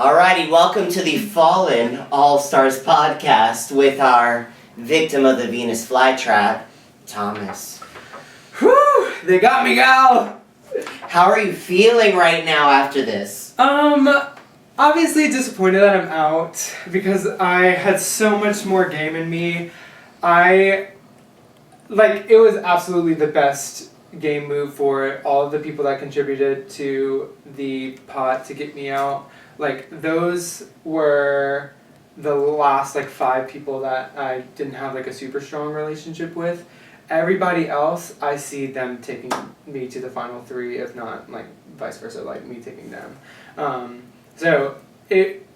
Alrighty, welcome to the Fallen All-Stars podcast with our victim of the Venus flytrap, Thomas. Whew! They got me, gal! How are you feeling right now after this? Obviously disappointed that I'm out because I had so much more game in me. It was absolutely the best game move for all of the people that contributed to the pot to get me out. Those were the last 5 people that I didn't have a super strong relationship with. Everybody else, I see them taking me to the final 3, if not vice versa, me taking them. So it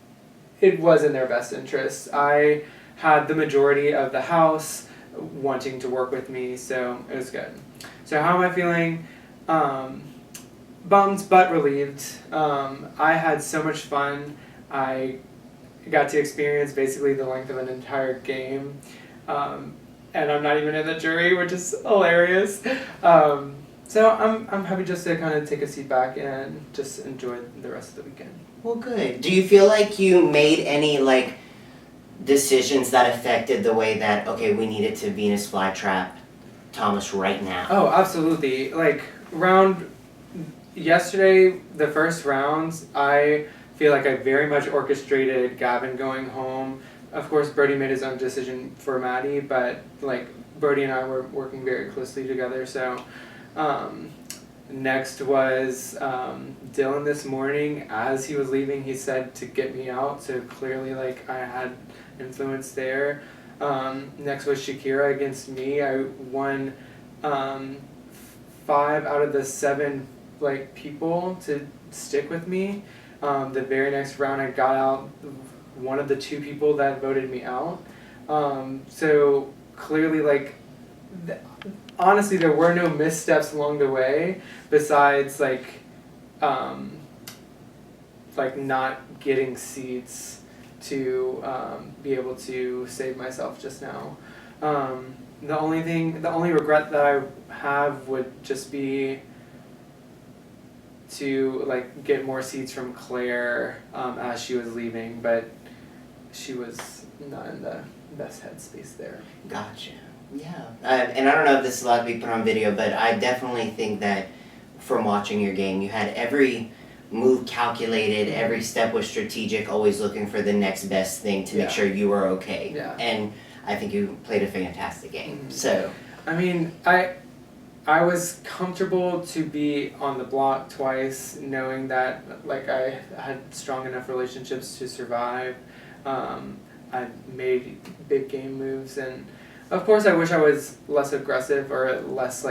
was in their best interest. I had the majority of the house wanting to work with me, so it was good. So how am I feeling? Bummed but relieved. I had so much fun. I got to experience basically the length of an entire game. And I'm not even in the jury, which is hilarious. So I'm happy just to kind of take a seat back and just enjoy the rest of the weekend. Well, good. Do you feel like you made any decisions that affected the way that, okay, we needed to Venus flytrap Thomas right now? Oh, absolutely. Yesterday, the first rounds, I feel like I very much orchestrated Gavin going home. Of course, Brody made his own decision for Maddie, but Brody and I were working very closely together. So next was Dylan this morning. As he was leaving, he said to get me out. So clearly, I had influence there. Next was Shakira against me. I won 5 out of the 7 people to stick with me. The very next round, I got out one of the 2 people that voted me out. So clearly, honestly, there were no missteps along the way besides not getting seats to be able to save myself just now. The only regret that I have would just be to get more seats from Claire as she was leaving, but she was not in the best headspace there. Gotcha. Yeah. And I don't know if this is allowed to be put on video, but I definitely think that from watching your game, you had every move calculated, every step was strategic, always looking for the next best thing to make sure you were okay. Yeah. And I think you played a fantastic game. Mm-hmm. So. I mean, I was comfortable to be on the block twice, knowing that I had strong enough relationships to survive. I made big game moves, and of course I wish I was less aggressive or less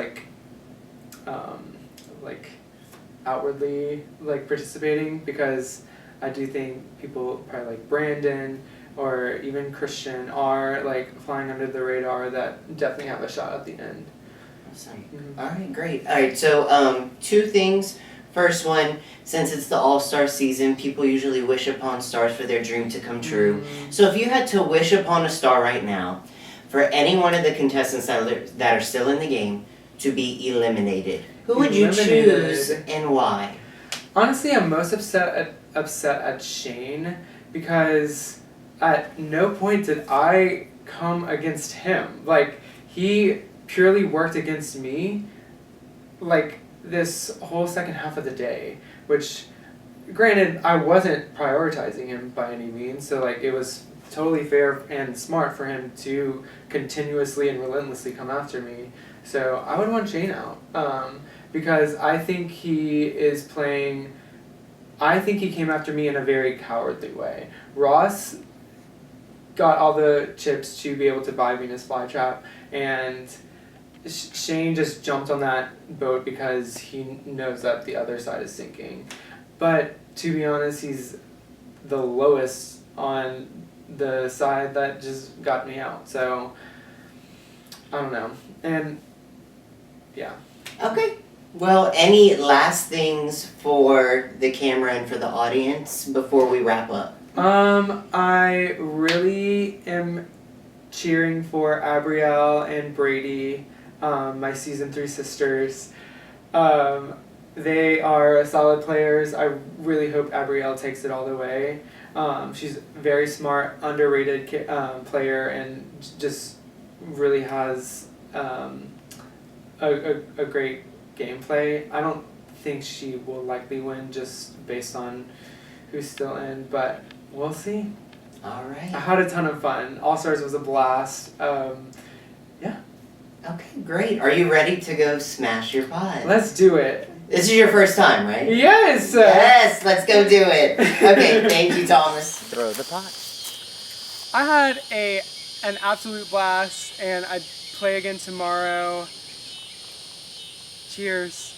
outwardly participating, because I do think people probably like Brandon or even Christian are flying under the radar that definitely have a shot at the end. Awesome. Mm-hmm. All right, great. All right, so 2 things. First one, since it's the All-Star season, people usually wish upon stars for their dream to come true. Mm-hmm. So if you had to wish upon a star right now, for any one of the contestants that are still in the game to be eliminated, who would you choose and why? Honestly, I'm most upset at Shane, because at no point did I come against him. He purely worked against me this whole second half of the day, which granted I wasn't prioritizing him by any means, so it was totally fair and smart for him to continuously and relentlessly come after me. So I would want Shane out, because I think he came after me in a very cowardly way. Ross got all the chips to be able to buy Venus flytrap, and Shane just jumped on that boat because he knows that the other side is sinking. But to be honest, he's the lowest on the side that just got me out. So I don't know. And yeah. Okay. Well, any last things for the camera and for the audience before we wrap up? I really am cheering for Abrielle and Brady, my season 3 sisters. They are solid players. I really hope Abrielle takes it all the way. She's very smart, underrated player, and just really has a great gameplay. I don't think she will likely win just based on who's still in, but we'll see. All right. I had a ton of fun. All Stars was a blast. Yeah. Okay, great. Are you ready to go smash your pot? Let's do it. This is your first time, right? Yes! Yes, let's go do it. Okay, thank you, Thomas. Throw the pot. I had an absolute blast, and I'd play again tomorrow. Cheers.